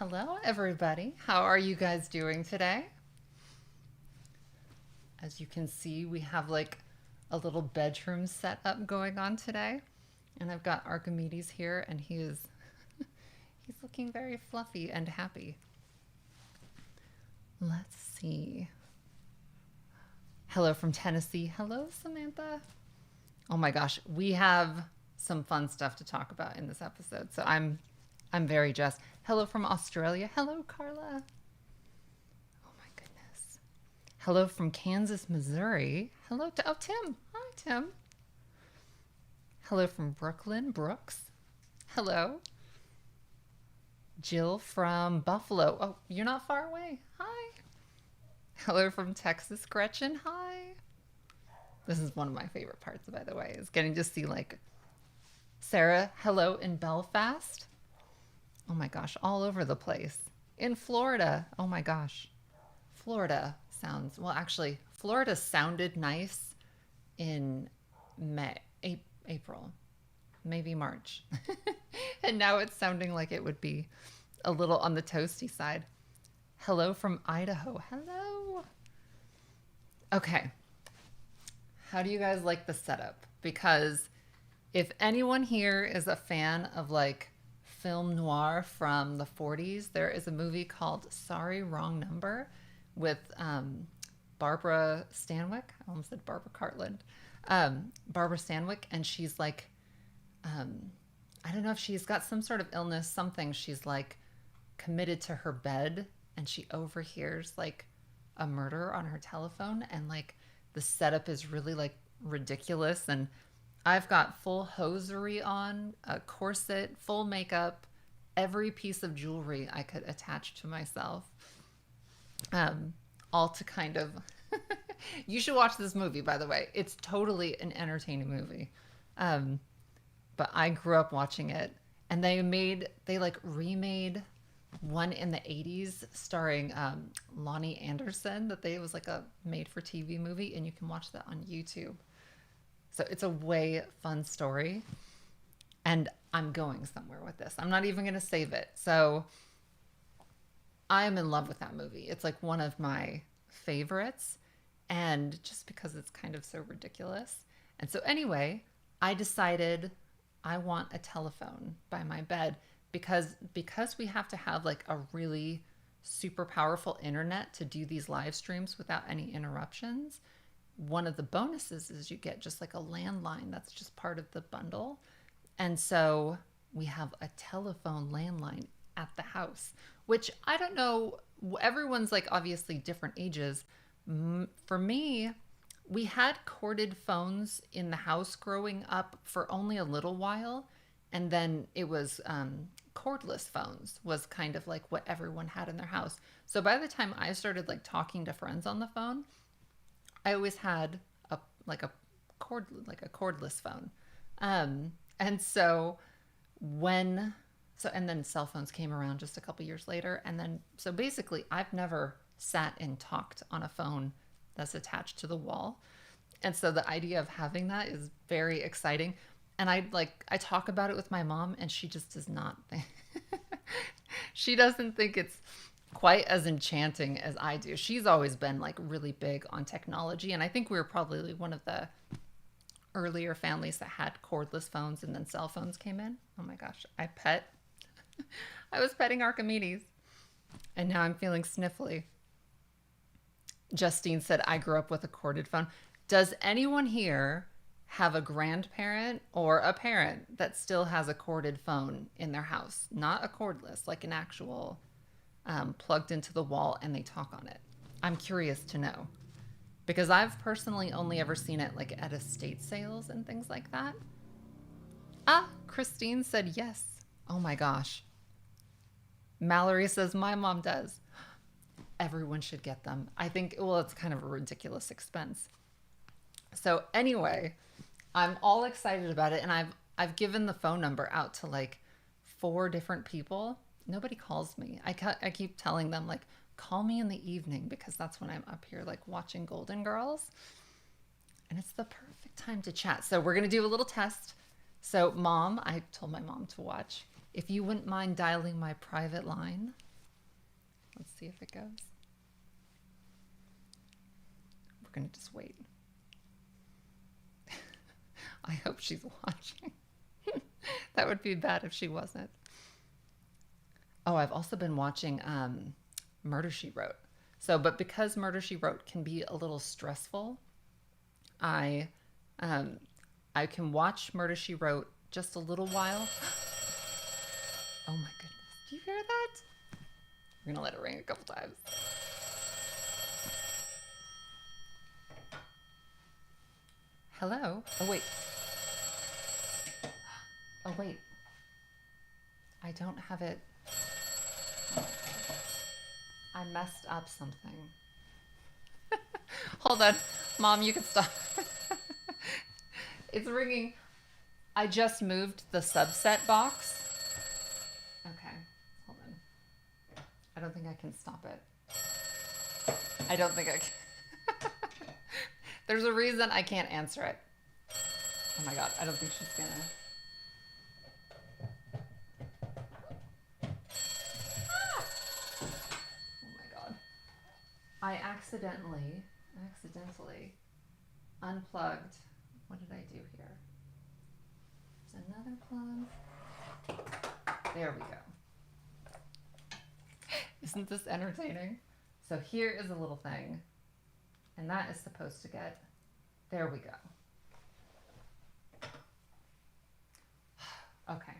Hello, everybody. How are you guys doing today? As you can see, we have like a little bedroom setup going on today. And I've got Archimedes here, and he's looking very fluffy and happy. Let's see. Hello from Tennessee. Hello, Samantha. Oh my gosh, we have some fun stuff to talk about in this episode. So I'm very jazzed. Hello from Australia. Hello, Carla. Oh my goodness. Hello from Kansas, Missouri. Hello to Tim. Hi, Tim. Hello from Brooklyn, Brooks. Hello. Jill from Buffalo. Oh, you're not far away. Hi. Hello from Texas, Gretchen. Hi. This is one of my favorite parts, by the way, is getting to see like Sarah. Hello in Belfast. Oh my gosh, all over the place. In Florida. Oh my gosh. Florida sounds, well, actually, Florida sounded nice in April, maybe March. And now it's sounding like it would be a little on the toasty side. Hello from Idaho. Hello. Okay. How do you guys like the setup? Because if anyone here is a fan of like film noir from the 40s, there is a movie called Sorry, Wrong Number with Barbara Stanwyck. I almost said Barbara Cartland. Barbara Stanwyck, and she's like, I don't know if she's got some sort of illness, something. She's like committed to her bed, and she overhears like a murder on her telephone, and like the setup is really like ridiculous. And I've got full hosiery on, a corset, full makeup, every piece of jewelry I could attach to myself. All to kind of... You should watch this movie, by the way. It's totally an entertaining movie. But I grew up watching it, and they like remade one in the 80s starring Lonnie Anderson, it was like a made-for-TV movie, and you can watch that on YouTube. So it's a way fun story, and I'm going somewhere with this. I'm not even going to save it. So I am in love with that movie. It's like one of my favorites, and just because it's kind of so ridiculous. And so anyway, I decided I want a telephone by my bed because we have to have like a really super powerful internet to do these live streams without any interruptions. One of the bonuses is you get just like a landline that's just part of the bundle. And so we have a telephone landline at the house, which I don't know, everyone's like obviously different ages. For me, we had corded phones in the house growing up for only a little while. And then it was cordless phones was kind of like what everyone had in their house. So by the time I started like talking to friends on the phone, I always had a cordless phone. And so and then cell phones came around just a couple years later. And then, so basically I've never sat and talked on a phone that's attached to the wall. And so the idea of having that is very exciting. And I talk about it with my mom, and she just does not think, she doesn't think it's quite as enchanting as I do. She's always been like really big on technology. And I think we were probably one of the earlier families that had cordless phones, and then cell phones came in. Oh my gosh, I was petting Archimedes, and now I'm feeling sniffly. Justine said, I grew up with a corded phone. Does anyone here have a grandparent or a parent that still has a corded phone in their house? Not a cordless, like an actual plugged into the wall, and they talk on it. I'm curious to know, because I've personally only ever seen it like at estate sales and things like that. Christine said yes. Oh my gosh. Mallory says my mom does. Everyone should get them. I think, well, it's kind of a ridiculous expense. So anyway, I'm all excited about it, and I've given the phone number out to like 4 different people. Nobody calls me. I keep telling them like, call me in the evening, because that's when I'm up here like watching Golden Girls, and it's the perfect time to chat. So we're gonna do a little test. So Mom, I told my mom to watch. If you wouldn't mind dialing my private line Let's see if it goes. We're going to just wait. I hope she's watching. That would be bad if she wasn't. Oh, I've also been watching Murder, She Wrote. So, but because Murder, She Wrote can be a little stressful, I can watch Murder, She Wrote just a little while. Oh my goodness. Do you hear that? We're going to let it ring a couple times. Hello? Oh, wait. Oh, wait. I don't have it. I messed up something. Hold on. Mom, you can stop. It's ringing. I just moved the subset box. Okay. Hold on. I don't think I can stop it. I don't think I can. There's a reason I can't answer it. Oh my God. I don't think she's gonna. I accidentally unplugged. What did I do here? There's another plug. There we go. Isn't this entertaining? So here is a little thing, and that is supposed to get, there we go. Okay.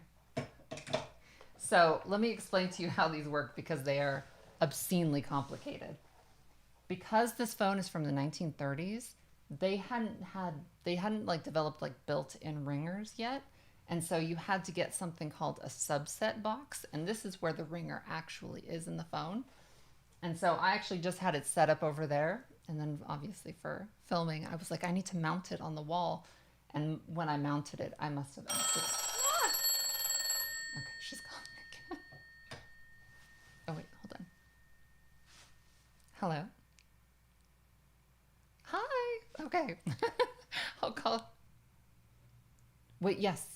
So let me explain to you how these work because they are obscenely complicated. Because this phone is from the 1930s, they hadn't like developed like built-in ringers yet. And so you had to get something called a subset box. And this is where the ringer actually is in the phone. And so I actually just had it set up over there. And then obviously for filming, I was like, I need to mount it on the wall. And when I mounted it, I must have accidentally. Ah! Okay, she's calling again. Oh wait, hold on. Hello. Hi. Okay. I'll call. Wait, yes.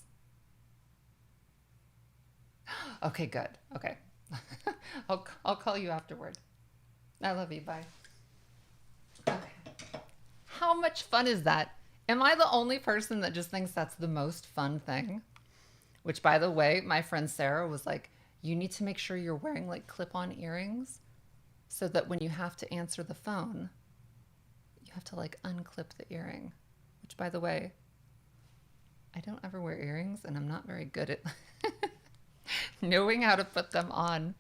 Okay, good. Okay. I'll call you afterward. I love you. Bye. Okay. How much fun is that? Am I the only person that just thinks that's the most fun thing? Which, by the way, my friend Sarah was like, you need to make sure you're wearing like clip-on earrings so that when you have to answer the phone, you have to like unclip the earring. Which, by the way, I don't ever wear earrings and I'm not very good at knowing how to put them on.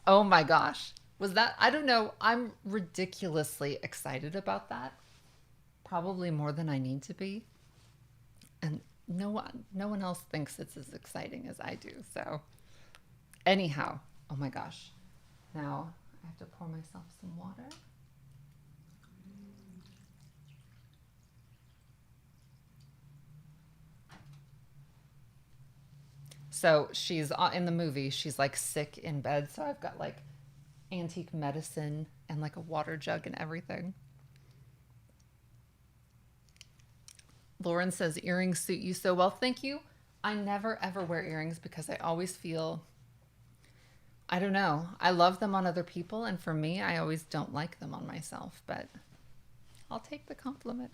Oh my gosh. Was that, I don't know. I'm ridiculously excited about that. Probably more than I need to be. And no one else thinks it's as exciting as I do. So anyhow, oh my gosh. Now I have to pour myself some water. So she's in the movie, she's like sick in bed. So I've got like antique medicine and like a water jug and everything. Lauren says earrings suit you so well. Thank you. I never ever wear earrings because I always feel, I don't know. I love them on other people. And for me, I always don't like them on myself, but I'll take the compliment.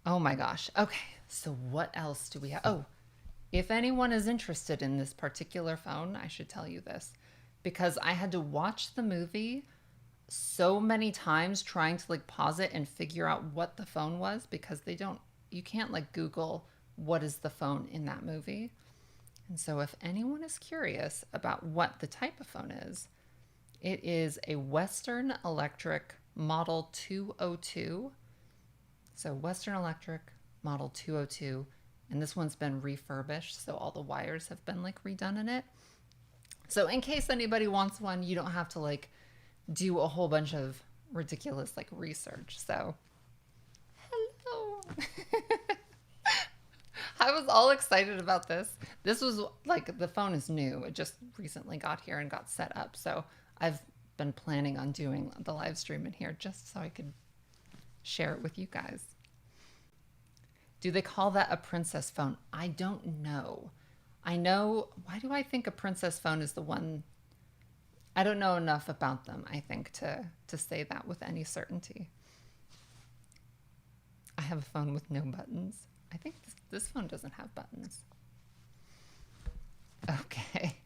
Oh my gosh. Okay. So what else do we have? Oh, if anyone is interested in this particular phone, I should tell you this because I had to watch the movie so many times trying to like pause it and figure out what the phone was because you can't like Google what is the phone in that movie. And so if anyone is curious about what the type of phone is, it is a Western Electric Model 202. So Western Electric Model 202. And this one's been refurbished, so all the wires have been like redone in it. So in case anybody wants one, you don't have to like do a whole bunch of ridiculous like research. So hello. I was all excited about this. This was like, the phone is new. It just recently got here and got set up. So I've been planning on doing the live stream in here just so I could share it with you guys. Do they call that a princess phone? I don't know. I know, why do I think a princess phone is the one? I don't know enough about them, I think, to say that with any certainty. I have a phone with no buttons. I think this phone doesn't have buttons. Okay.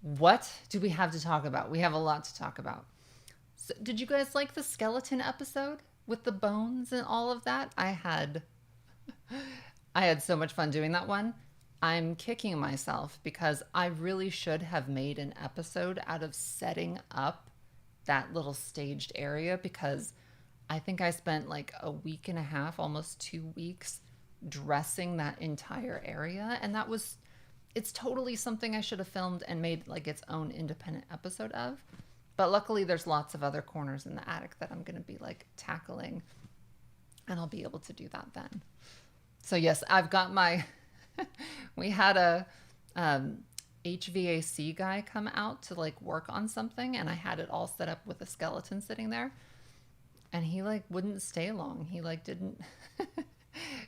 What do we have to talk about? We have a lot to talk about. So, did you guys like the skeleton episode with the bones and all of that? I had so much fun doing that one. I'm kicking myself because I really should have made an episode out of setting up that little staged area, because I think I spent like a week and a half, almost 2 weeks, dressing that entire area. And it's totally something I should have filmed and made like its own independent episode of. But luckily, there's lots of other corners in the attic that I'm going to be like tackling, and I'll be able to do that then. So yes, I've got my, we had a HVAC guy come out to like work on something, and I had it all set up with a skeleton sitting there, and he like wouldn't stay long. He like didn't,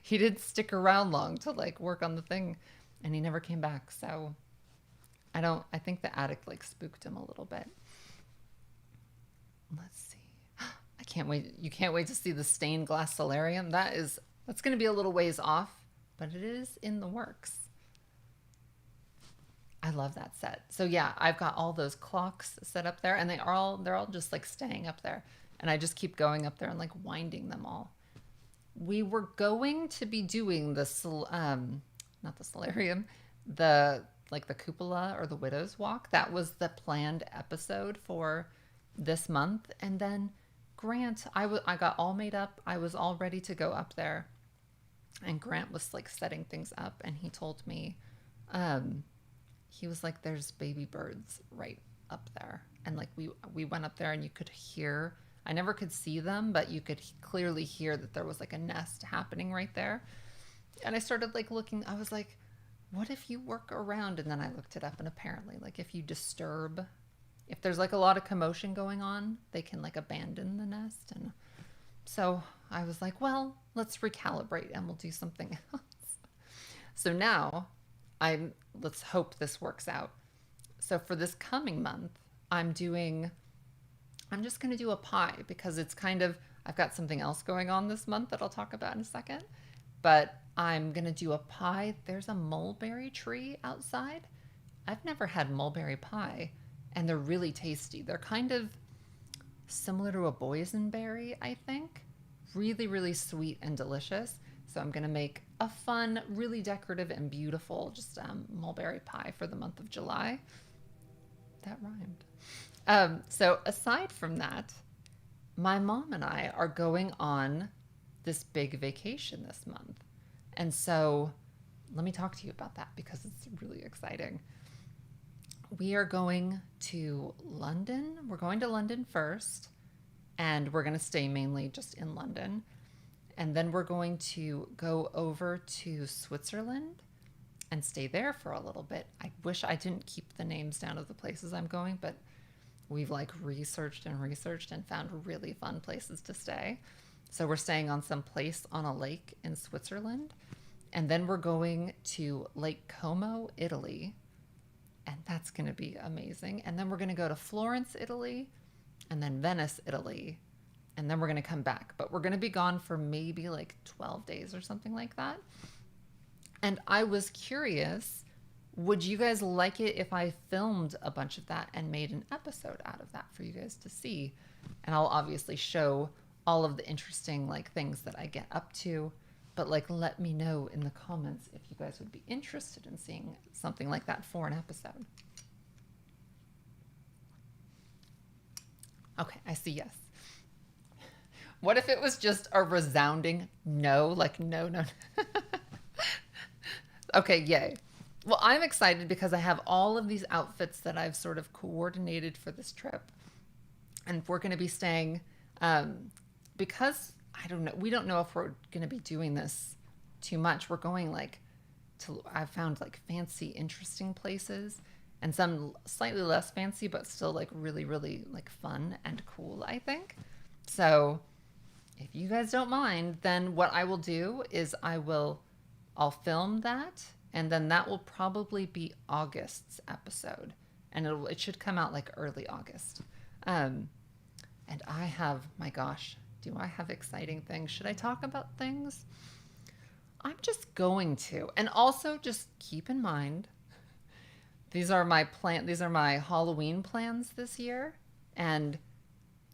he didn't stick around long to like work on the thing, and he never came back. So I think the attic like spooked him a little bit. Let's see. I can't wait. You can't wait to see the stained glass solarium. That's going to be a little ways off, but it is in the works. I love that set. So yeah, I've got all those clocks set up there, and they're all just like staying up there. And I just keep going up there and like winding them all. We were going to be doing not the solarium, the cupola or the widow's walk. That was the planned episode for this month. And then Grant, I got all made up. I was all ready to go up there. And Grant was like setting things up, and he told me, he was like, there's baby birds right up there. And like we went up there, and you could hear, I never could see them, but you could clearly hear that there was like a nest happening right there. And I started like looking, I was like, what if you work around? And then I looked it up, and apparently like if there's like a lot of commotion going on, they can like abandon the nest. And so I was like, well, let's recalibrate and we'll do something else. So now let's hope this works out. So for this coming month, I'm just going to do a pie, because I've got something else going on this month that I'll talk about in a second, but I'm going to do a pie. There's a mulberry tree outside. I've never had mulberry pie, and they're really tasty. They're kind of similar to a boysenberry, I think. Really, really sweet and delicious. So I'm going to make a fun, really decorative and beautiful mulberry pie for the month of July. That rhymed. So aside from that, my mom and I are going on this big vacation this month. And so let me talk to you about that, because it's really exciting. We are going to London. We're going to London first, and we're going to stay mainly just in London. And then we're going to go over to Switzerland and stay there for a little bit. I wish I didn't keep the names down of the places I'm going, but we've like researched and found really fun places to stay. So we're staying on some place on a lake in Switzerland. And then we're going to Lake Como, Italy. And that's going to be amazing. And then we're going to go to Florence, Italy, and then Venice, Italy. And then we're going to come back. But we're going to be gone for maybe like 12 days or something like that. And I was curious, would you guys like it if I filmed a bunch of that and made an episode out of that for you guys to see? And I'll obviously show all of the interesting like things that I get up to. But like, let me know in the comments if you guys would be interested in seeing something like that for an episode. Okay, I see yes. What if it was just a resounding no? Like, no, no. Okay, yay. Well, I'm excited because I have all of these outfits that I've sort of coordinated for this trip. And we're going to be staying, because I don't know, we don't know if we're going to be doing this too much. We're going I've found like fancy, interesting places, and some slightly less fancy, but still like really, really like fun and cool, I think. So if you guys don't mind, then what I will do is I'll film that, and then that will probably be August's episode. and it should come out like early August. Um, and I have, my gosh, do I have exciting things? Should I talk about things? I'm just going to. And also just keep in mind, these are my Halloween plans this year, and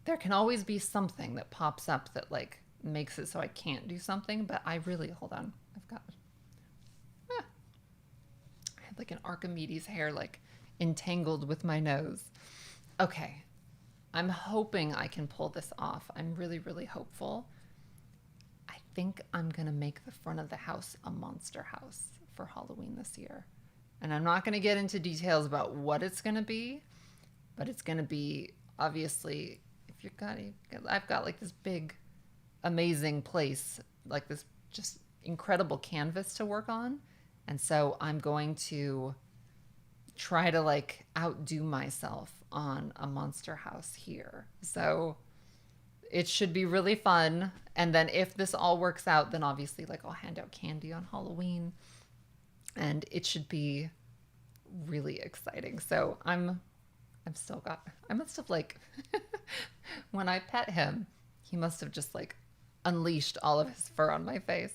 there can always be something that pops up that like makes it so I can't do something, but I really, hold on. I had like an Archimedes hair like entangled with my nose. Okay. I'm hoping I can pull this off. I'm really, really hopeful. I think I'm going to make the front of the house a monster house for Halloween this year. And I'm not going to get into details about what it's going to be, but it's going to be obviously, I've got like this big, amazing place, like this just incredible canvas to work on. And so I'm going to try to like outdo myself on a monster house here. So it should be really fun. And then if this all works out, then obviously like I'll hand out candy on Halloween, and it should be really exciting. So I must have like, when I pet him, he must have just like unleashed all of his fur on my face.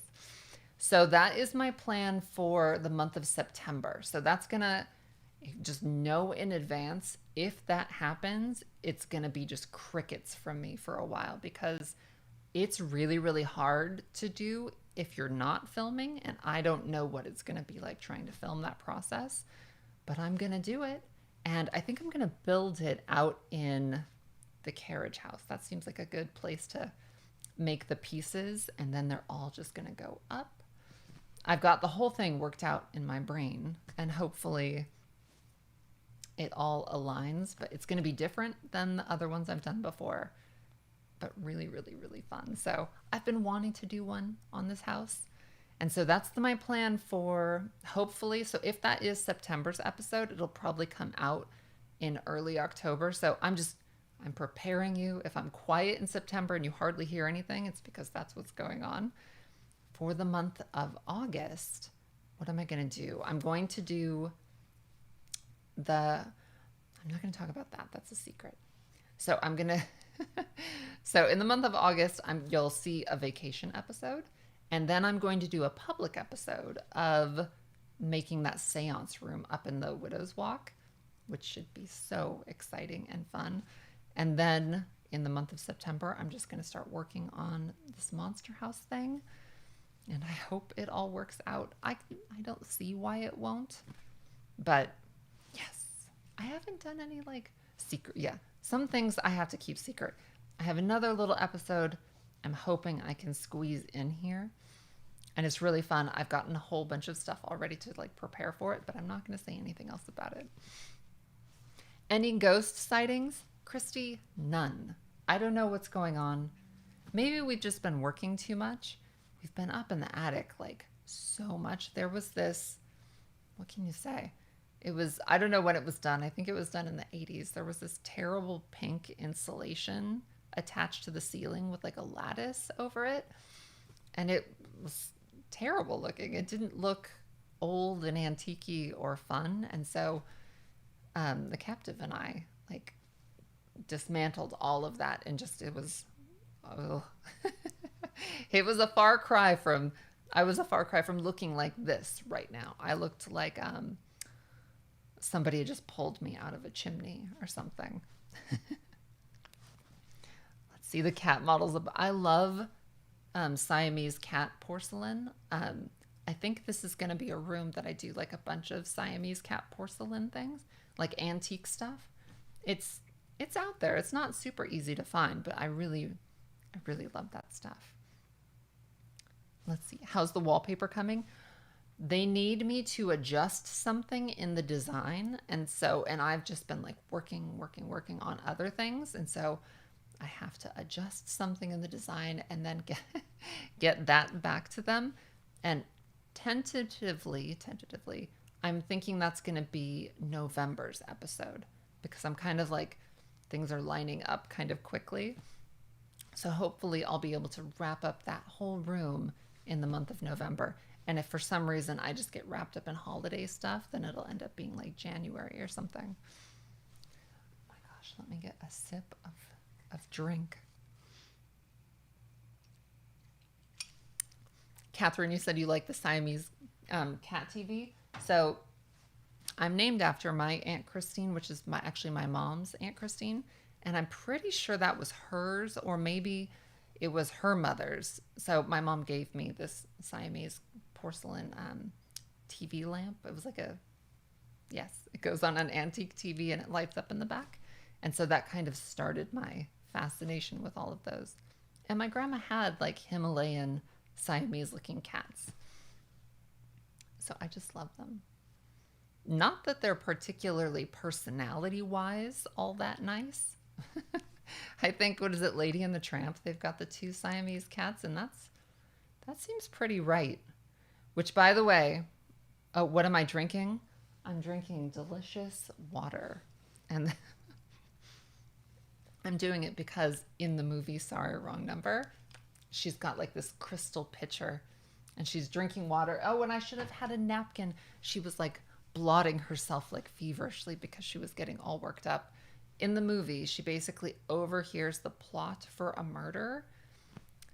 So that is my plan for the month of September. So that's gonna, just know in advance, if that happens, it's gonna be just crickets from me for a while, because it's really, really hard to do if you're not filming, and I don't know what it's gonna be like trying to film that process, but I'm gonna do it. And I think I'm gonna build it out in the carriage house. That seems like a good place to make the pieces, and then they're all just gonna go up. I've got the whole thing worked out in my brain, and hopefully it all aligns, but it's going to be different than the other ones I've done before, but really, really, really fun. So I've been wanting to do one on this house. And so that's my plan for, hopefully. So if that is September's episode, it'll probably come out in early October. So I'm preparing you. If I'm quiet in September and you hardly hear anything, it's because that's what's going on. For the month of August, what am I going to do? I'm going to do I'm not going to talk about that. That's a secret. So so in the month of August, you'll see a vacation episode. And then I'm going to do a public episode of making that seance room up in the Widow's Walk, which should be so exciting and fun. And then in the month of September, I'm just going to start working on this monster house thing. And I hope it all works out. I don't see why it won't, but yes, I haven't done any like secret. Yeah, some things I have to keep secret. I have another little episode I'm hoping I can squeeze in here, and it's really fun. I've gotten a whole bunch of stuff already to like prepare for it, but I'm not going to say anything else about it. Any ghost sightings? Christy, none. I don't know what's going on. Maybe we've just been working too much. We've been up in the attic like so much. There was this, what can you say? I don't know when it was done. I think it was done in the 80s. There was this terrible pink insulation attached to the ceiling with like a lattice over it. And it was terrible looking. It didn't look old and antique-y or fun. And so the captive and I like dismantled all of that, and just, it was, it was a far cry from, I was a far cry from looking like this right now. I looked like somebody had just pulled me out of a chimney or something. Let's see the cat models. I love Siamese cat porcelain. I think this is going to be a room that I do like a bunch of Siamese cat porcelain things, like antique stuff. It's out there. It's not super easy to find, but I really love that stuff. Let's see. How's the wallpaper coming? They need me to adjust something in the design. And I've just been like working on other things. And so I have to adjust something in the design and then get that back to them. And tentatively, I'm thinking that's going to be November's episode, because I'm kind of like, things are lining up kind of quickly. So hopefully I'll be able to wrap up that whole room in the month of November. And if for some reason I just get wrapped up in holiday stuff, then it'll end up being like January or something. gosh, let me get a sip of drink. Catherine, you said you like the Siamese cat TV. So I'm named after my Aunt Christine, which is actually my mom's Aunt Christine. And I'm pretty sure that was hers, or maybe it was her mother's. So my mom gave me this Siamese porcelain TV lamp. It was like yes, it goes on an antique TV and it lights up in the back. And so that kind of started my fascination with all of those. And my grandma had like Himalayan Siamese looking cats. So I just love them. Not that they're particularly personality wise all that nice. I think, what is it, Lady and the Tramp? They've got the 2 Siamese cats, and that seems pretty right. Which, by the way, oh, what am I drinking? I'm drinking delicious water. And I'm doing it because in the movie Sorry, Wrong Number, she's got like this crystal pitcher and she's drinking water. Oh, and I should have had a napkin. She was like blotting herself like feverishly because she was getting all worked up. In the movie, she basically overhears the plot for a murder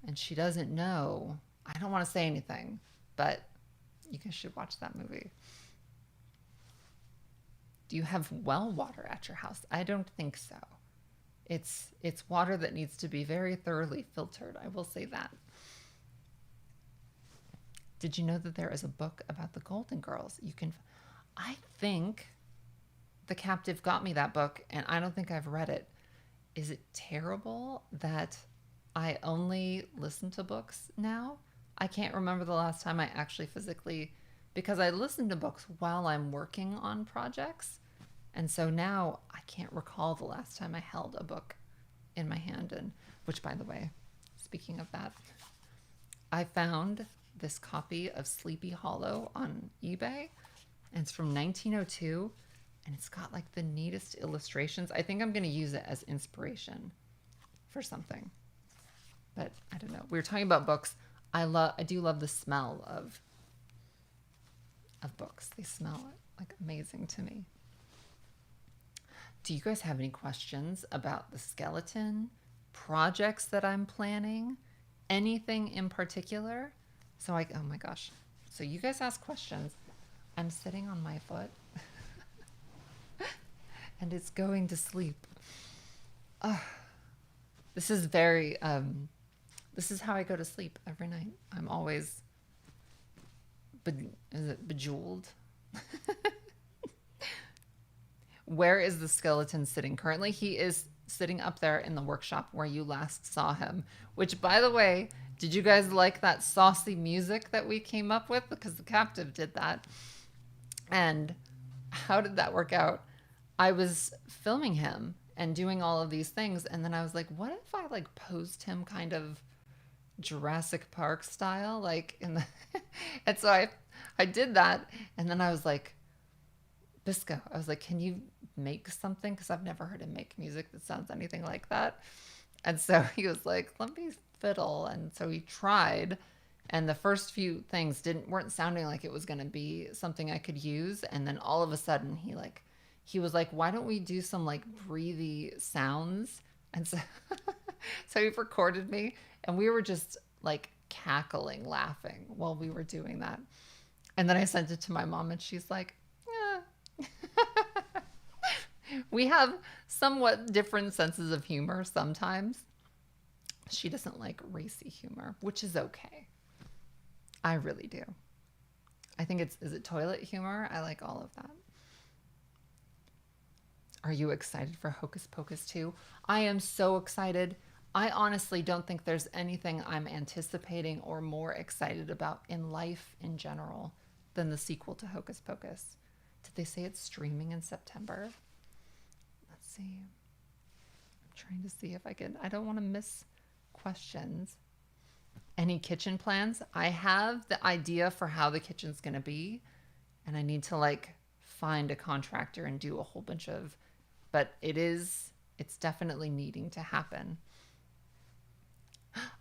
and she doesn't know. I don't want to say anything, but you guys should watch that movie. Do you have well water at your house? I don't think so. It's water that needs to be very thoroughly filtered. I will say that. Did you know that there is a book about the Golden Girls? I think The Captive got me that book, and I don't think I've read it. Is it terrible that I only listen to books now? I can't remember the last time I actually physically, because I listen to books while I'm working on projects. And so now I can't recall the last time I held a book in my hand. And which, by the way, speaking of that, I found this copy of Sleepy Hollow on eBay, and it's from 1902, and it's got like the neatest illustrations. I think I'm going to use it as inspiration for something, but I don't know. We were talking about books. I do love the smell of books. They smell like amazing to me. Do you guys have any questions about the skeleton, projects that I'm planning, anything in particular? Oh my gosh. So you guys ask questions. I'm sitting on my foot and it's going to sleep. This is very, this is how I go to sleep every night. I'm always, bejeweled? Where is the skeleton sitting currently? He is sitting up there in the workshop where you last saw him, which, by the way, did you guys like that saucy music that we came up with? Because the Captive did that. And how did that work out? I was filming him and doing all of these things, and then I was like, what if I like posed him kind of Jurassic Park style, like in the and so I did that, and then I was like, Bisco, I was like, can you make something? Because I've never heard him make music that sounds anything like that. And so he was like, let me fiddle. And so he tried, and the first few things weren't sounding like it was going to be something I could use. And then all of a sudden he was like, why don't we do some like breathy sounds? And so so he recorded me, and we were just like cackling, laughing while we were doing that. And then I sent it to my mom, and she's like, we have somewhat different senses of humor sometimes. She doesn't like racy humor, which is okay. I really do. I think is it toilet humor? I like all of that. Are you excited for Hocus Pocus 2? I am so excited. I honestly don't think there's anything I'm anticipating or more excited about in life in general than the sequel to Hocus Pocus. Did they say it's streaming in September? Let's see. I'm trying to see if I don't want to miss questions. Any kitchen plans? I have the idea for how the kitchen's going to be, and I need to like find a contractor and do a whole bunch of, but it's definitely needing to happen.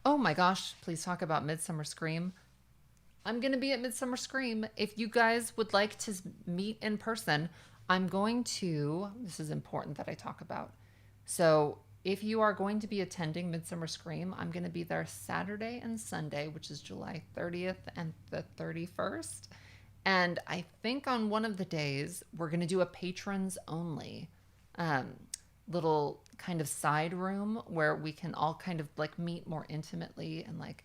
Oh my gosh, please talk about Midsummer Scream. I'm going to be at Midsummer Scream. If you guys would like to meet in person, this is important that I talk about. So if you are going to be attending Midsummer Scream, I'm going to be there Saturday and Sunday, which is July 30th and the 31st. And I think on one of the days, we're going to do a patrons only um, little kind of side room where we can all kind of like meet more intimately and like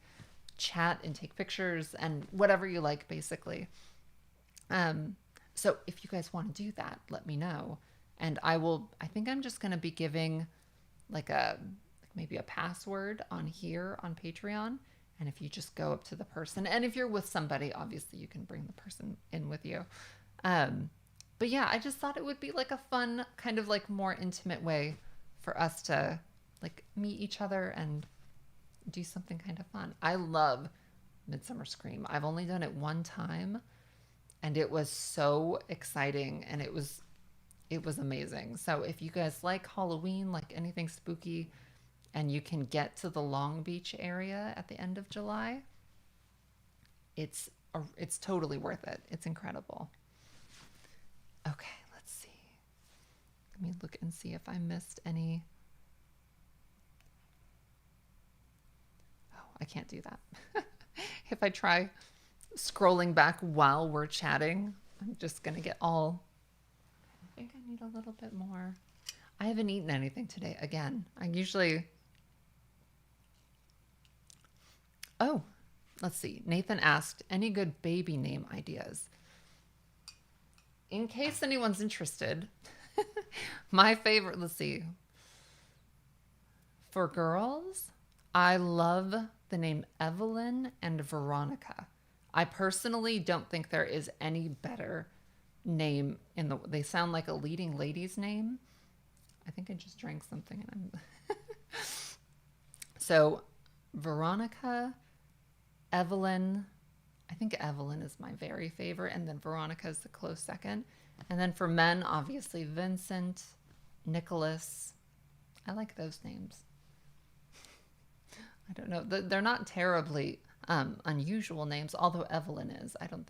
chat and take pictures and whatever you like, basically. Um, so if you guys want to do that, let me know. And I think I'm just going to be giving like maybe a password on here on Patreon. And if you just go up to the person, and if you're with somebody, obviously you can bring the person in with you. Um, but yeah, I just thought it would be like a fun, kind of like more intimate way for us to like meet each other and do something kind of fun. I love Midsummer Scream. I've only done it one time, and it was so exciting, and it was amazing. So if you guys like Halloween, like anything spooky, and you can get to the Long Beach area at the end of July, it's totally worth it. It's incredible. Okay, let's see. Let me look and see if I missed any. Oh, I can't do that. If I try scrolling back while we're chatting, I'm just gonna get all. I think I need a little bit more. I haven't eaten anything today. Again, I usually. Oh, let's see. Nathan asked, any good baby name ideas? In case anyone's interested, my favorite, let's see. For girls, I love the name Evelyn and Veronica. I personally don't think there is any better name they sound like a leading lady's name. I think I just drank something and I'm so Veronica, Evelyn, I think Evelyn is my very favorite, and then Veronica is the close second. And then for men, obviously Vincent, Nicholas. I like those names. I don't know. They're not terribly unusual names, although Evelyn is. I don't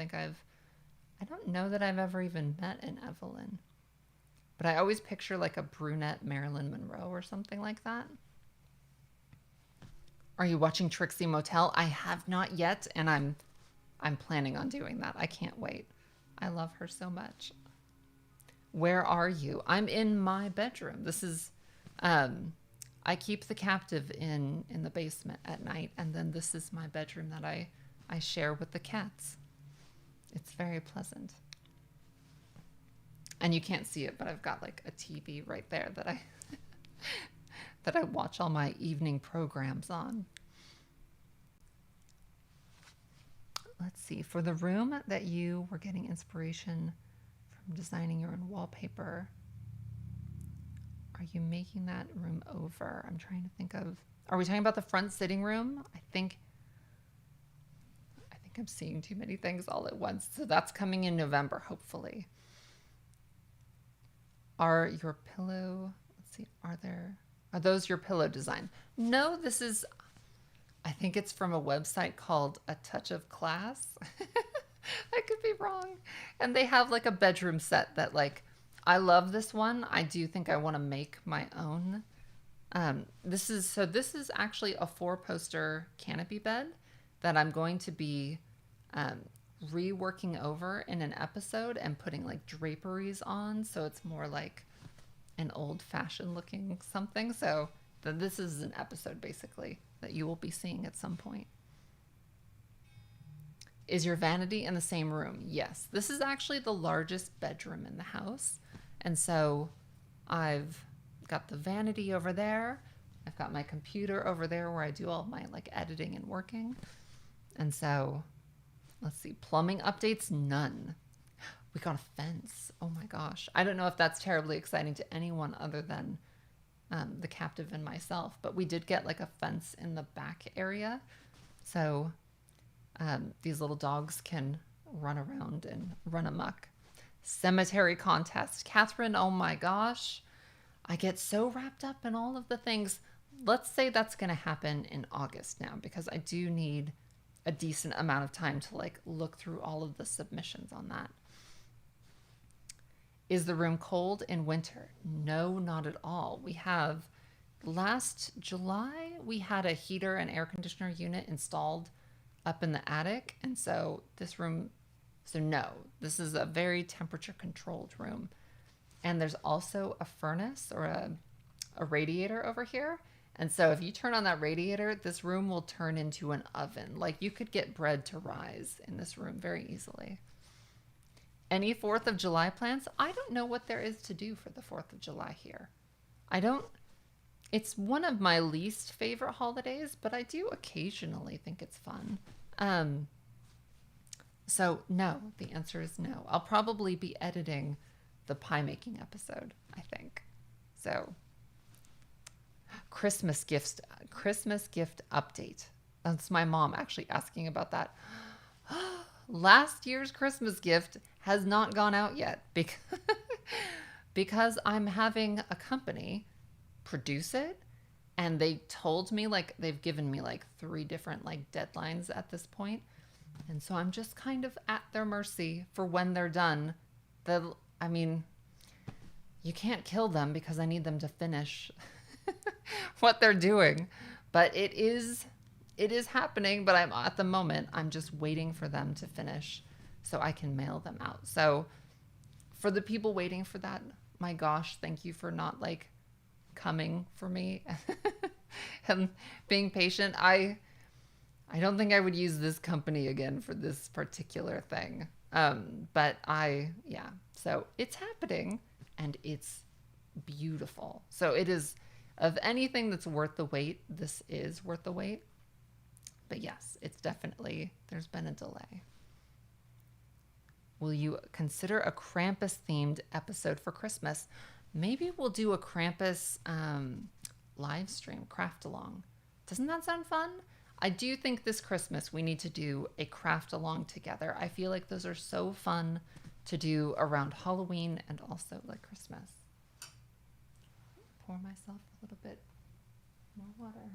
know that I've ever even met an Evelyn. But I always picture like a brunette Marilyn Monroe or something like that. Are you watching Trixie Motel? I have not yet, and I'm planning on doing that. I can't wait. I love her so much. Where are you? I'm in my bedroom. This is I keep the captive in the basement at night, and then this is my bedroom that I share with the cats. It's very pleasant. And you can't see it, but I've got like a TV right there that I that I watch all my evening programs on. Let's see. For the room that you were getting inspiration from designing your own wallpaper, are you making that room over? I'm trying to think of. Are we talking about the front sitting room? I think I'm seeing too many things all at once. So that's coming in November, hopefully. Are your pillow, let's see, are those your pillow design? No, I think it's from a website called A Touch of Class. I could be wrong. And they have like a bedroom set that like, I love this one. I do think I want to make my own. This is actually a 4-poster canopy bed that I'm going to be reworking over in an episode and putting like draperies on, so it's more like an old-fashioned looking something. So this is an episode basically that you will be seeing at some point. Is your vanity in the same room? Yes. This is actually the largest bedroom in the house, and so I've got the vanity over there. I've got my computer over there where I do all my like editing and working. And so let's see, plumbing updates, none. We got a fence. Oh my gosh. I don't know if that's terribly exciting to anyone other than the captive and myself, but we did get like a fence in the back area. So these little dogs can run around and run amok. Cemetery contest. Catherine, oh my gosh. I get so wrapped up in all of the things. Let's say that's going to happen in August now, because I do need a decent amount of time to like look through all of the submissions on that. Is the room cold in winter? No, not at all. We have last July, we had a heater and air conditioner unit installed up in the attic. And so this room, so no, this is a very temperature controlled room. And there's also a furnace or a radiator over here. And so if you turn on that radiator, this room will turn into an oven. Like you could get bread to rise in this room very easily. Any 4th of July plans? I don't know what there is to do for the 4th of July here. I don't, it's one of my least favorite holidays, but I do occasionally think it's fun. So no, the answer is no. I'll probably be editing the pie making episode, I think. So Christmas gift update. That's my mom actually asking about that. Last year's Christmas gift has not gone out yet because I'm having a company produce it, and they told me, like, they've given me like 3 different like deadlines at this point. And so I'm just kind of at their mercy for when they're done. I mean, you can't kill them because I need them to finish what they're doing. But it is happening, but at the moment, I'm just waiting for them to finish so I can mail them out. So for the people waiting for that, my gosh, thank you for not like coming for me and being patient. I don't think I would use this company again for this particular thing. But so it's happening and it's beautiful. So it is, of anything that's worth the wait, this is worth the wait. But yes, it's definitely, there's been a delay. Will you consider a Krampus themed episode for Christmas? Maybe we'll do a Krampus live stream, craft along. Doesn't that sound fun? I do think this Christmas we need to do a craft along together. I feel like those are so fun to do around Halloween and also like Christmas. Pour myself a little bit more water.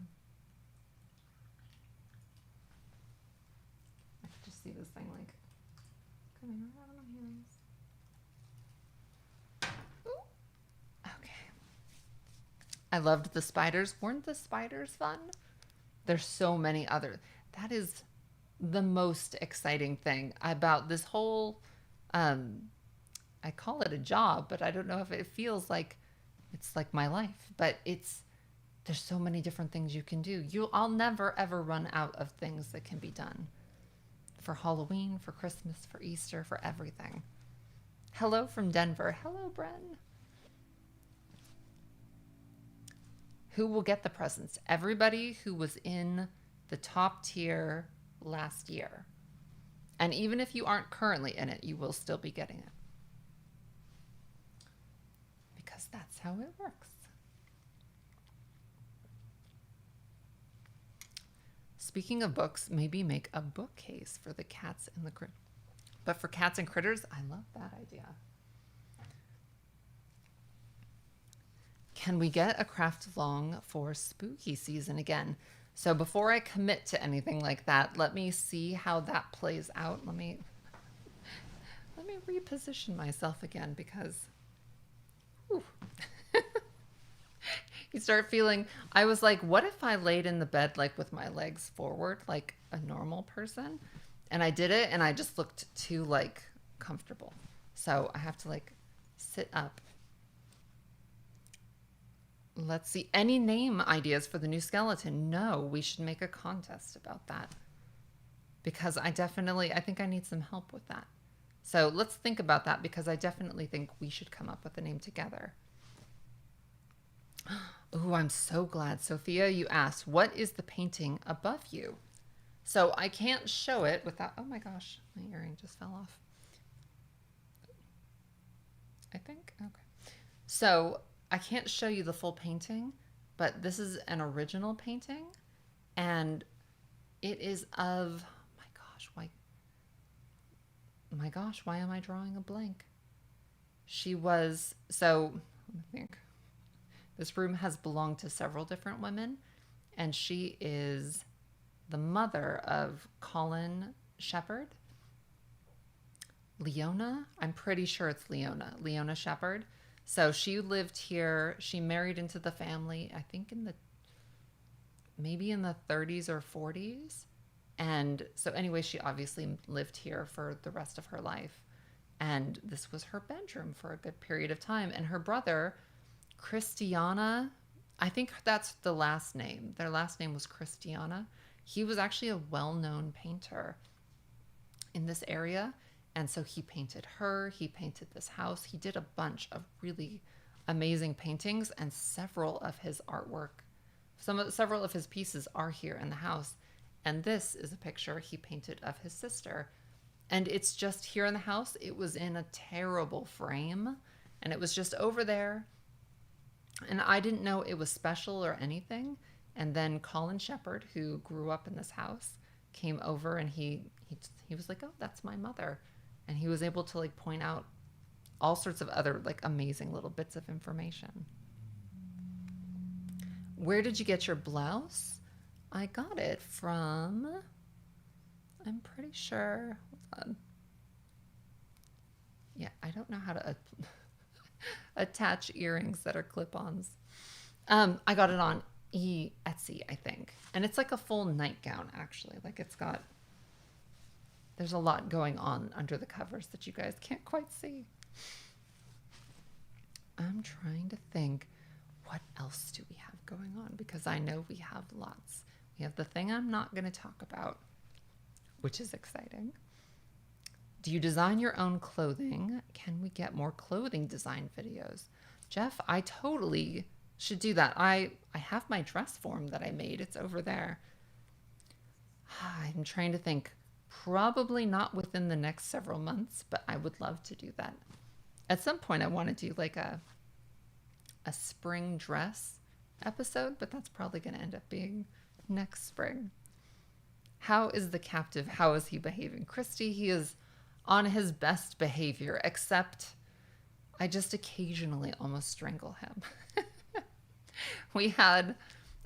I could just see this thing like coming right out of my hands. Ooh. Okay. I loved the spiders. Weren't the spiders fun? There's so many other. That is the most exciting thing about this whole, I call it a job, but I don't know if it feels like it's like my life, but there's so many different things you can do. I'll never ever run out of things that can be done for Halloween, for Christmas, for Easter, for everything. Hello from Denver. Hello, Bren. Who will get the presents? Everybody who was in the top tier last year. And even if you aren't currently in it, you will still be getting it. Because that's how it works. Speaking of books, maybe make a bookcase for the cats and the critters. But for cats and critters, I love that idea. Can we get a craft along for spooky season again? So before I commit to anything like that, let me see how that plays out. Let me reposition myself again because you start feeling, I was like, what if I laid in the bed like with my legs forward like a normal person? And I did it and I just looked too like comfortable. So I have to like sit up. Let's see. Any name ideas for the new skeleton? No, we should make a contest about that. Because I think I need some help with that. So let's think about that because I definitely think we should come up with a name together. Oh, I'm so glad, Sophia, you asked, what is the painting above you? So I can't show it without, oh my gosh, my earring just fell off. I think, okay. So I can't show you the full painting, but this is an original painting, and it is of, my gosh, why am I drawing a blank? She was, so let me think. This room has belonged to several different women, and she is the mother of Colin Shepherd. Leona. I'm pretty sure it's Leona Shepherd. So she lived here. She married into the family, I think maybe in the 30s or 40s. And so, anyway, she obviously lived here for the rest of her life. And this was her bedroom for a good period of time. And her brother, Christiana, I think that's the last name. Their last name was Christiana. He was actually a well known painter in this area. And so he painted her, he painted this house. He did a bunch of really amazing paintings, and several of his artwork, several of his pieces are here in the house. And this is a picture he painted of his sister. And it's just here in the house. It was in a terrible frame, and it was just over there. And I didn't know it was special or anything. And then Colin Shepherd, who grew up in this house, came over, and he was like, "Oh, that's my mother." And he was able to like point out all sorts of other like amazing little bits of information. Where did you get your blouse? I got it from, I'm pretty sure, hold on. Yeah, I don't know how to attach earrings that are clip-ons. I got it on Etsy, I think. And it's like a full nightgown, actually. Like there's a lot going on under the covers that you guys can't quite see. I'm trying to think, what else do we have going on? Because I know we have lots. We have the thing I'm not going to talk about, which is exciting. Do you design your own clothing? Can we get more clothing design videos? Jeff, I totally should do that. I have my dress form that I made. It's over there. I'm trying to think. Probably not within the next several months, but I would love to do that. At some point, I want to do like a spring dress episode, but that's probably going to end up being next spring. How is the captive? How is he behaving? Christy, he is on his best behavior, except I just occasionally almost strangle him. We had,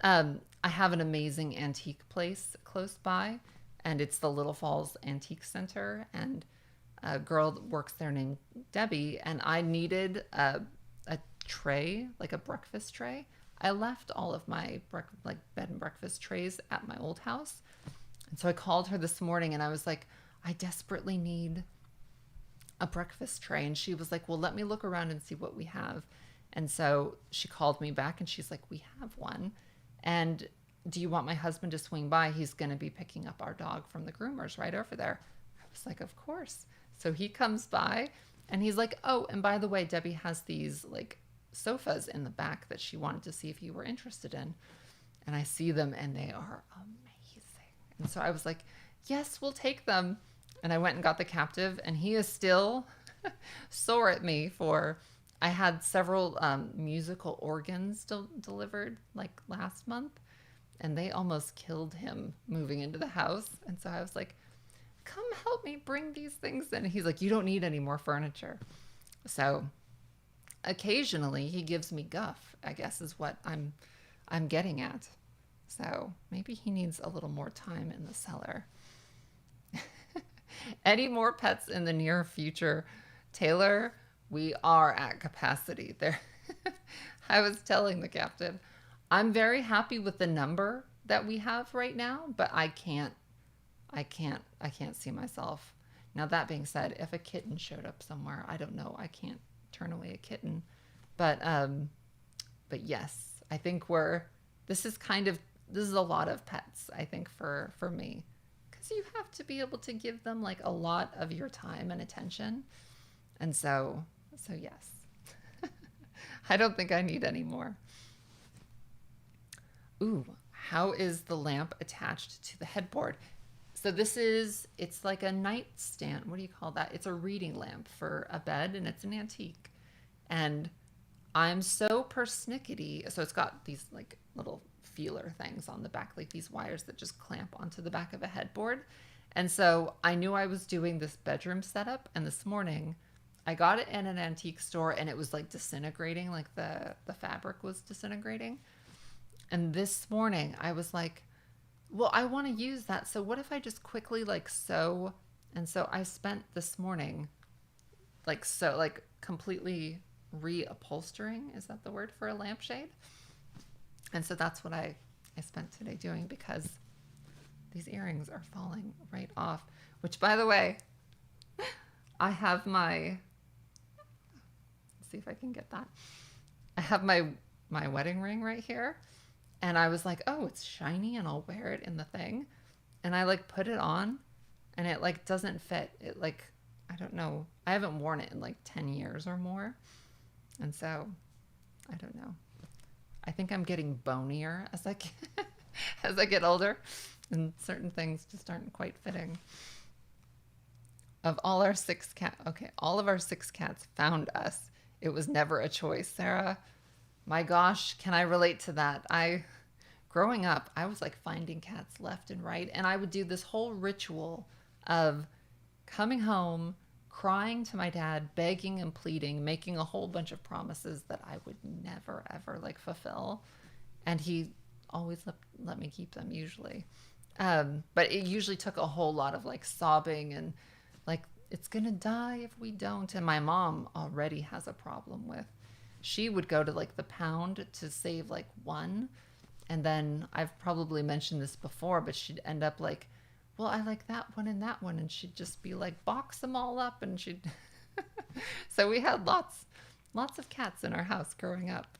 I have an amazing antique place close by, and it's the Little Falls Antique Center, and a girl that works there named Debbie, and I needed a tray, like a breakfast tray. I left all of my bed and breakfast trays at my old house. And so I called her this morning, and I was like, I desperately need a breakfast tray. And she was like, well, let me look around and see what we have. And so she called me back, and she's like, we have one. And do you want my husband to swing by? He's going to be picking up our dog from the groomers right over there. I was like, of course. So he comes by, and he's like, oh, and by the way, Debbie has these like sofas in the back that she wanted to see if you were interested in. And I see them, and they are amazing. And so I was like, yes, we'll take them. And I went and got the captive, and he is still sore at me for, I had several musical organs delivered like last month, and they almost killed him moving into the house. And so I was like, come help me bring these things in. And he's like, you don't need any more furniture. So occasionally he gives me guff, I guess is what I'm getting at. So maybe he needs a little more time in the cellar. Any more pets in the near future? Taylor, we are at capacity there. I was telling the captain, I'm very happy with the number that we have right now, but I can't see myself. Now, that being said, if a kitten showed up somewhere, I don't know, I can't turn away a kitten. But yes, I think this is a lot of pets, I think, for me. Because you have to be able to give them like a lot of your time and attention. And so yes. I don't think I need any more. Ooh, how is the lamp attached to the headboard? So it's like a nightstand. What do you call that? It's a reading lamp for a bed, and it's an antique. And I'm so persnickety. So it's got these like little feeler things on the back, like these wires that just clamp onto the back of a headboard. And so I knew I was doing this bedroom setup, and this morning I got it in an antique store, and it was like disintegrating, like the fabric was disintegrating. And this morning I was like, well, I want to use that. So what if I just quickly like sew? And so I spent this morning like so like completely reupholstering. Is that the word for a lampshade? And so that's what I spent today doing because these earrings are falling right off. Which, by the way, I have my, let's see if I can get that. I have my wedding ring right here. And I was like, oh, it's shiny and I'll wear it in the thing. And I like put it on and it like doesn't fit. It like, I don't know. I haven't worn it in like 10 years or more. And so I don't know. I think I'm getting bonier as I get, as I get older, and certain things just aren't quite fitting. Of all our 6 cats, okay, all of our 6 cats found us. It was never a choice, Sarah. My gosh, can I relate to that? Growing up, I was like finding cats left and right, and I would do this whole ritual of coming home, crying to my dad, begging and pleading, making a whole bunch of promises that I would never ever like fulfill, and he always let me keep them usually. But it usually took a whole lot of like sobbing and like it's gonna die if we don't. And my mom already has a problem with. She would go to like the pound to save like one, and then I've probably mentioned this before, but she'd end up like, well, I like that one and that one, and she'd just be like, box them all up, and she'd. So we had lots of cats in our house growing up.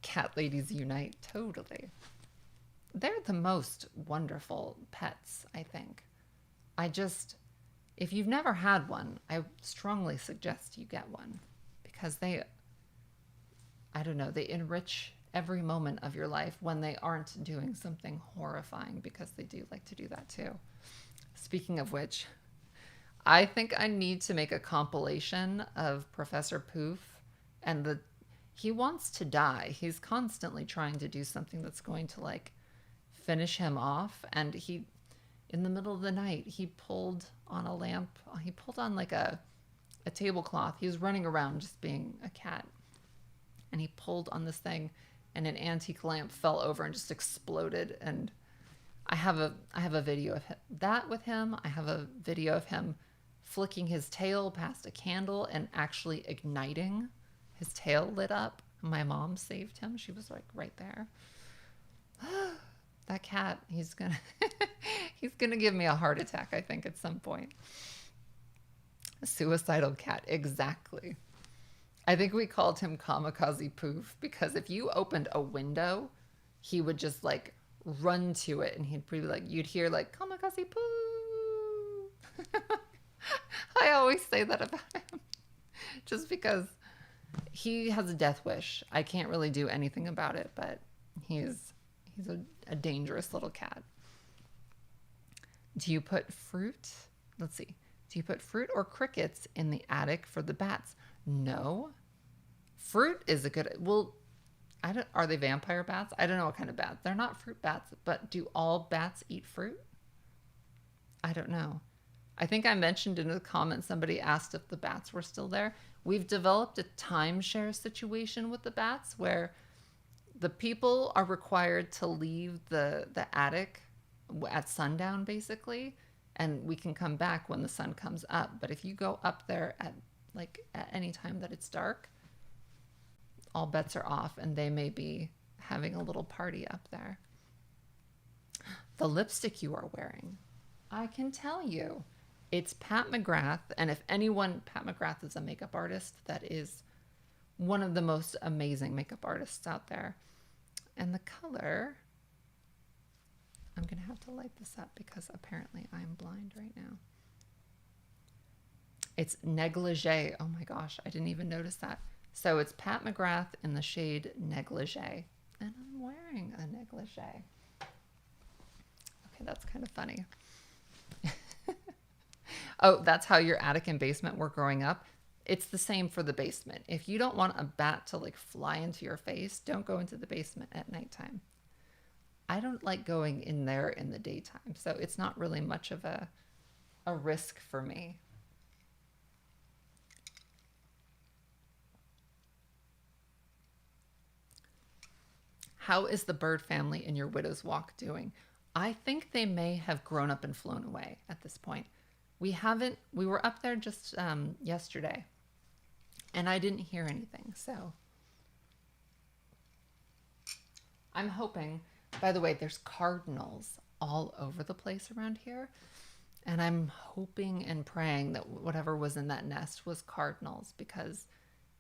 Cat ladies unite, totally. They're the most wonderful pets, I think. If you've never had one, I strongly suggest you get one because I don't know, they enrich every moment of your life when they aren't doing something horrifying, because they do like to do that too. Speaking of which, I think I need to make a compilation of Professor Poof and he wants to die. He's constantly trying to do something that's going to like finish him off, and in the middle of the night, he pulled on a lamp. He pulled on like a tablecloth. He was running around just being a cat, and he pulled on this thing, and an antique lamp fell over and just exploded. And I have a video of that with him. I have a video of him flicking his tail past a candle and actually igniting. His tail lit up. My mom saved him. She was like right there. That cat, he's gonna give me a heart attack, I think, at some point. A suicidal cat, exactly. I think we called him Kamikaze Poof because if you opened a window, he would just like run to it, and he'd probably like, you'd hear like Kamikaze Poof. I always say that about him just because he has a death wish. I can't really do anything about it, but he's a dangerous little cat. Do you put fruit? Let's see. Do you put fruit or crickets in the attic for the bats? No. Fruit is a good. Well, are they vampire bats? I don't know what kind of bats. They're not fruit bats, but do all bats eat fruit? I don't know. I think I mentioned in the comments, somebody asked if the bats were still there. We've developed a timeshare situation with the bats where the people are required to leave the attic at sundown, basically, and we can come back when the sun comes up. But if you go up there at any time that it's dark, all bets are off, and they may be having a little party up there. The lipstick you are wearing, I can tell you, it's Pat McGrath, and if anyone, Pat McGrath is a makeup artist that is one of the most amazing makeup artists out there. And the color, I'm going to have to light this up because apparently I'm blind right now. It's Negligee. Oh my gosh, I didn't even notice that. So it's Pat McGrath in the shade Negligee. And I'm wearing a negligee. Okay, that's kind of funny. Oh, that's how your attic and basement were growing up. It's the same for the basement. If you don't want a bat to like fly into your face, don't go into the basement at nighttime. I don't like going in there in the daytime, so it's not really much of a risk for me. How is the bird family in your Widow's Walk doing? I think they may have grown up and flown away at this point. We were up there just yesterday, and I didn't hear anything. So I'm hoping, by the way, there's cardinals all over the place around here. And I'm hoping and praying that whatever was in that nest was cardinals, because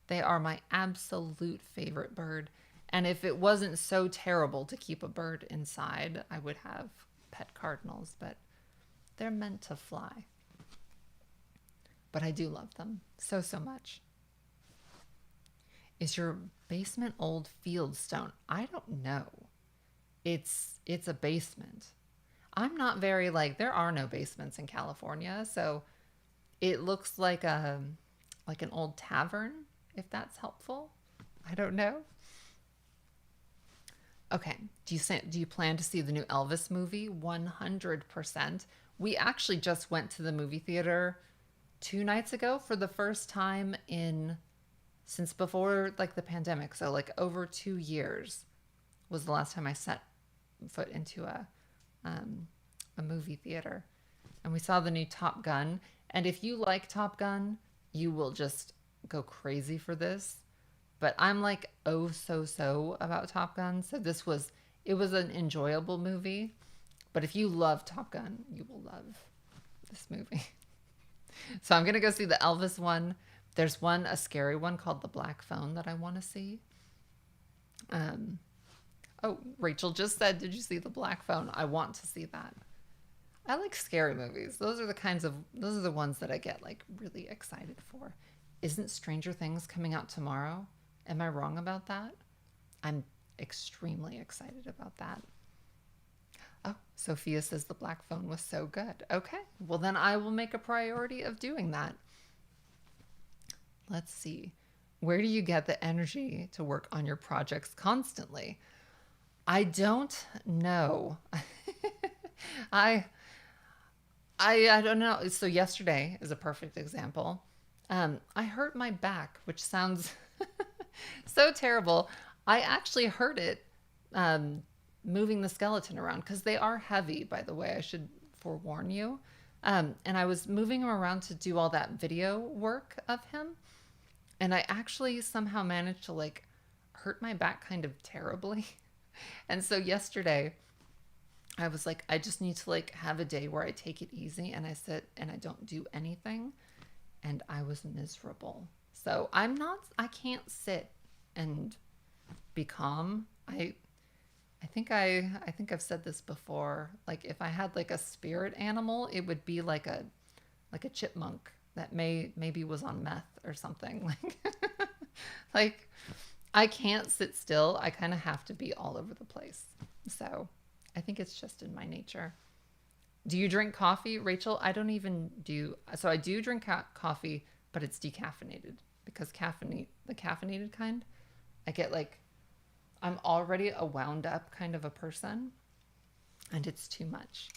they are my absolute favorite bird. And if it wasn't so terrible to keep a bird inside, I would have pet cardinals, but they're meant to fly. But I do love them so, so much. Is your basement old fieldstone? I don't know. It's a basement. I'm not very like, there are no basements in California, so it looks like an old tavern, if that's helpful. I don't know. Okay. Do you plan to see the new Elvis movie? 100%. We actually just went to the movie theater 2 nights ago for the first time since before like the pandemic. So like over 2 years was the last time I set foot into a movie theater. And we saw the new Top Gun. And if you like Top Gun, you will just go crazy for this. But I'm like, oh, so about Top Gun. So it was an enjoyable movie. But if you love Top Gun, you will love this movie. So I'm going to go see the Elvis one. There's a scary one called The Black Phone that I want to see. Oh, Rachel just said, did you see The Black Phone? I want to see that. I like scary movies. Those are the ones that I get like really excited for. Isn't Stranger Things coming out tomorrow? Am I wrong about that? I'm extremely excited about that. Oh, Sophia says The Black Phone was so good. Okay, well then I will make a priority of doing that. Let's see. Where do you get the energy to work on your projects constantly? I don't know. I don't know. So yesterday is a perfect example. I hurt my back, which sounds so terrible. I actually hurt it moving the skeleton around, because they are heavy, by the way. I should forewarn you. And I was moving him around to do all that video work of him. And I actually somehow managed to like hurt my back kind of terribly. And so yesterday I was like, I just need to like have a day where I take it easy and I sit and I don't do anything. And I was miserable. So I can't sit and be calm. I think I've said this before. Like if I had like a spirit animal, it would be like a chipmunk that maybe was on meth or something. Like I can't sit still. I kind of have to be all over the place. So I think it's just in my nature. Do you drink coffee, Rachel? I don't even do. So I do drink coffee, but it's decaffeinated, because the caffeinated kind, I get like, I'm already a wound up kind of a person, and it's too much.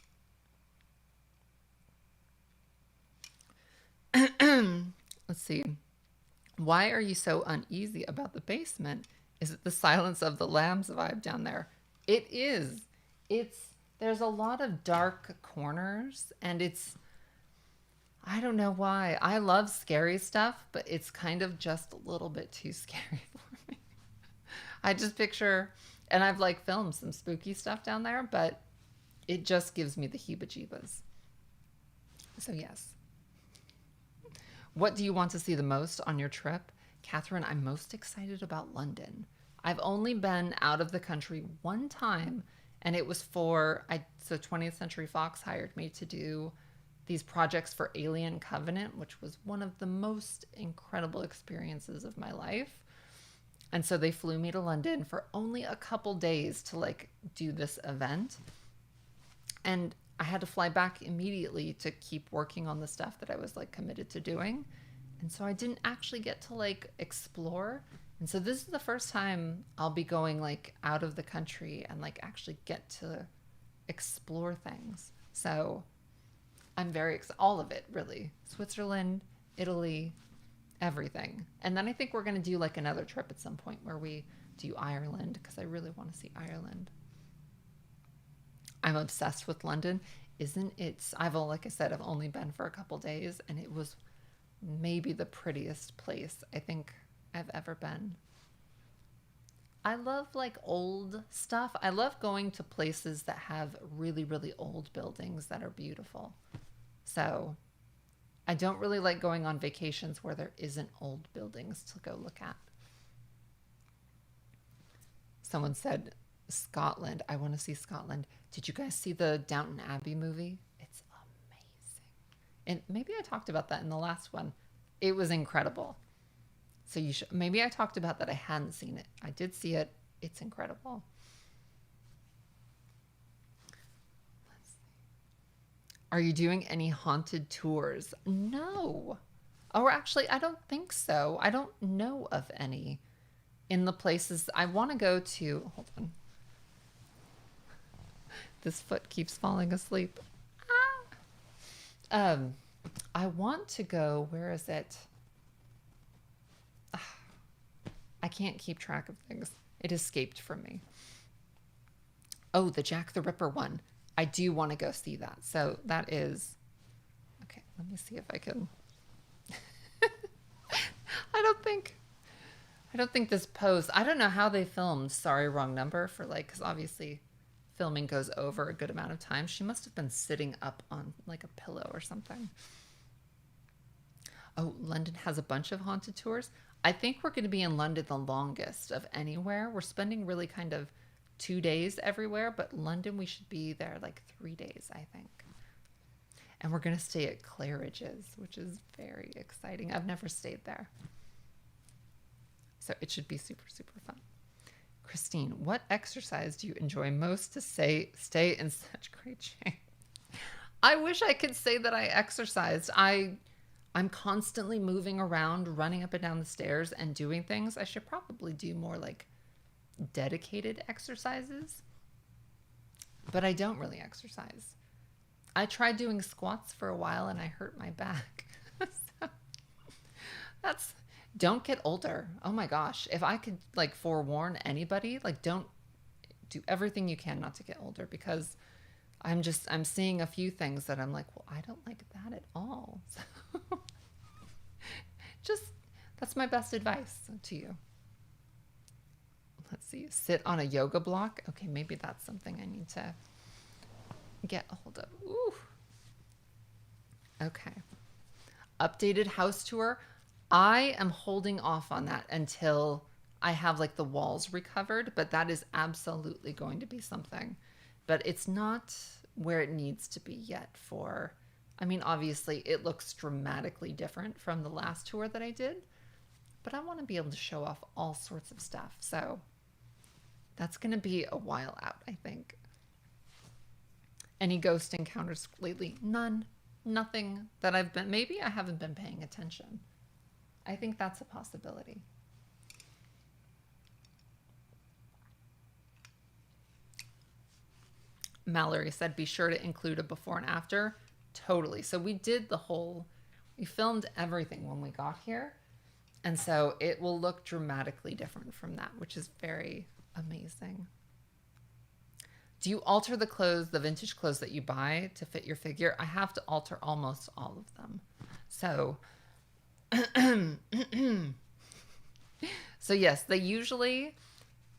Let's see. Why are you so uneasy about the basement? Is it the Silence of the Lambs vibe down there? It is. There's a lot of dark corners, and I don't know why. I love scary stuff, but it's kind of just a little bit too scary for me. I just picture, and I've like filmed some spooky stuff down there, but it just gives me the heebie-jeebies. So yes. What do you want to see the most on your trip? Catherine, I'm most excited about London. I've only been out of the country one time, and it was so 20th Century Fox hired me to do these projects for Alien Covenant, which was one of the most incredible experiences of my life. And so they flew me to London for only a couple days to like do this event. And I had to fly back immediately to keep working on the stuff that I was like committed to doing. And so I didn't actually get to like explore. And so this is the first time I'll be going like out of the country and like actually get to explore things. So I'm very excited. All of it, really. Switzerland, Italy, everything. And then I think we're going to do like another trip at some point where we do Ireland, because I really want to see Ireland. I'm obsessed with London. isn't it? Like I said, I've only been for a couple days, and it was maybe the prettiest place I think I've ever been. I love like old stuff. I love going to places that have really, really old buildings that are beautiful. So I don't really like going on vacations where there isn't old buildings to go look at. Someone said Scotland. I want to see Scotland. Did you guys see the Downton Abbey movie? It's amazing. And maybe I talked about that in the last one. It was incredible. So you should, maybe I talked about that I hadn't seen it. I did see it. It's incredible. Let's see. Are you doing any haunted tours? No. Or actually, I don't think so. I don't know of any in the places I want to go to. Hold on. This foot keeps falling asleep. Ah. I want to go, where is it? I can't keep track of things. It escaped from me. Oh, the Jack the Ripper one. I do want to go see that. So that is, okay, let me see if I can. I don't think this pose, I don't know how they filmed Sorry Wrong Number for like, because obviously filming goes over a good amount of time. She must have been sitting up on like a pillow or something. Oh, London has a bunch of haunted tours. I think we're going to be in London the longest of anywhere. We're spending really kind of 2 days everywhere, but London, we should be there like 3 days, I think. And we're going to stay at Claridge's, which is very exciting. I've never stayed there. So it should be super, super fun. Christine, what exercise do you enjoy most to stay in such great shape? I wish I could say that I exercised. I'm constantly moving around, running up and down the stairs and doing things. I should probably do more like dedicated exercises, but I don't really exercise. I tried doing squats for a while and I hurt my back. So don't get older. Oh my gosh. If I could like forewarn anybody, like don't do everything you can not to get older, because I'm seeing a few things that I'm like, well, I don't like that at all. So that's my best advice to you. Let's see, sit on a yoga block. Okay, maybe that's something I need to get a hold of. Ooh. Okay. Updated house tour. I am holding off on that until I have like the walls recovered, but that is absolutely going to be something. But it's not where it needs to be yet for, I mean, obviously it looks dramatically different from the last tour that I did, but I want to be able to show off all sorts of stuff. So that's going to be a while out, I think. Any ghost encounters lately? None. Nothing that maybe I haven't been paying attention. I think that's a possibility. Mallory said, be sure to include a before and after. Totally. So we filmed everything when we got here. And so it will look dramatically different from that, which is very amazing. Do you alter the vintage clothes that you buy to fit your figure? I have to alter almost all of them. So, so yes,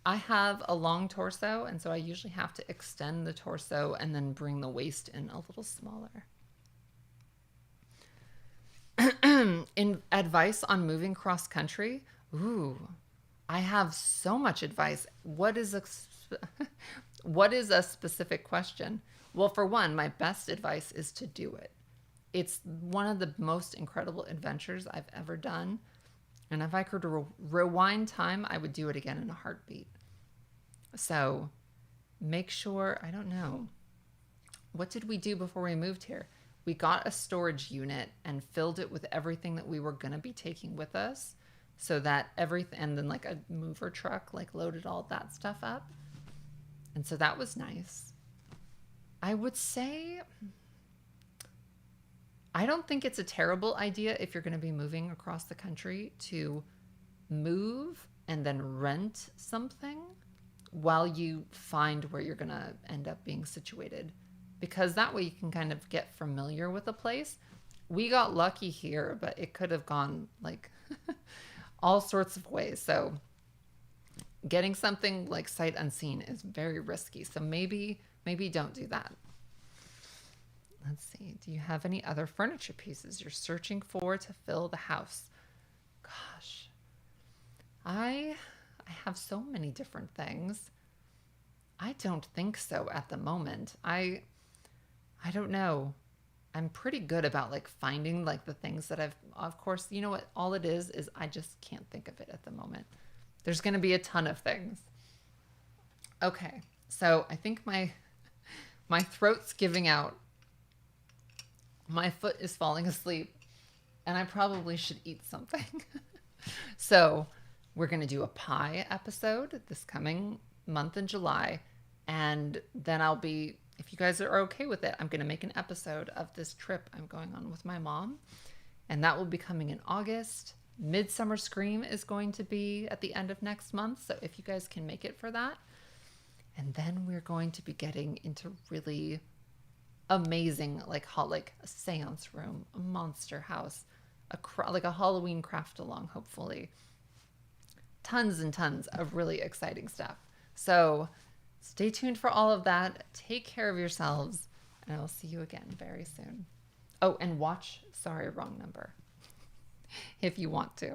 I have a long torso, and so I usually have to extend the torso and then bring the waist in a little smaller. In advice on moving cross country, ooh, I have so much advice. What is a specific question? Well, for one, my best advice is to do it. It's one of the most incredible adventures I've ever done. And if I could rewind time, I would do it again in a heartbeat. So make sure, I don't know. What did we do before we moved here? We got a storage unit and filled it with everything that we were going to be taking with us, so that everything, and then like a mover truck, like loaded all that stuff up. And so that was nice. I would say, I don't think it's a terrible idea if you're going to be moving across the country to move and then rent something while you find where you're going to end up being situated. because that way you can kind of get familiar with a place. We got lucky here, but it could have gone like all sorts of ways. So getting something like sight unseen is very risky. So maybe don't do that. Let's see. Do you have any other furniture pieces you're searching for to fill the house? Gosh, I have so many different things. I don't think so at the moment. I don't know. I'm pretty good about like finding like the things that I've, of course, you know what all it is I just can't think of it at the moment. There's going to be a ton of things. Okay. So I think my throat's giving out. My foot is falling asleep and I probably should eat something. So we're going to do a pie episode this coming month in July. And then I'll be, if you guys are okay with it, I'm going to make an episode of this trip I'm going on with my mom. And that will be coming in August. Midsummer Scream is going to be at the end of next month. So if you guys can make it for that. And then we're going to be getting into really amazing, like a seance room, a monster house, like a Halloween craft along, hopefully. Tons and tons of really exciting stuff. So stay tuned for all of that. Take care of yourselves, and I will see you again very soon. Oh, and watch Sorry, Wrong Number if you want to.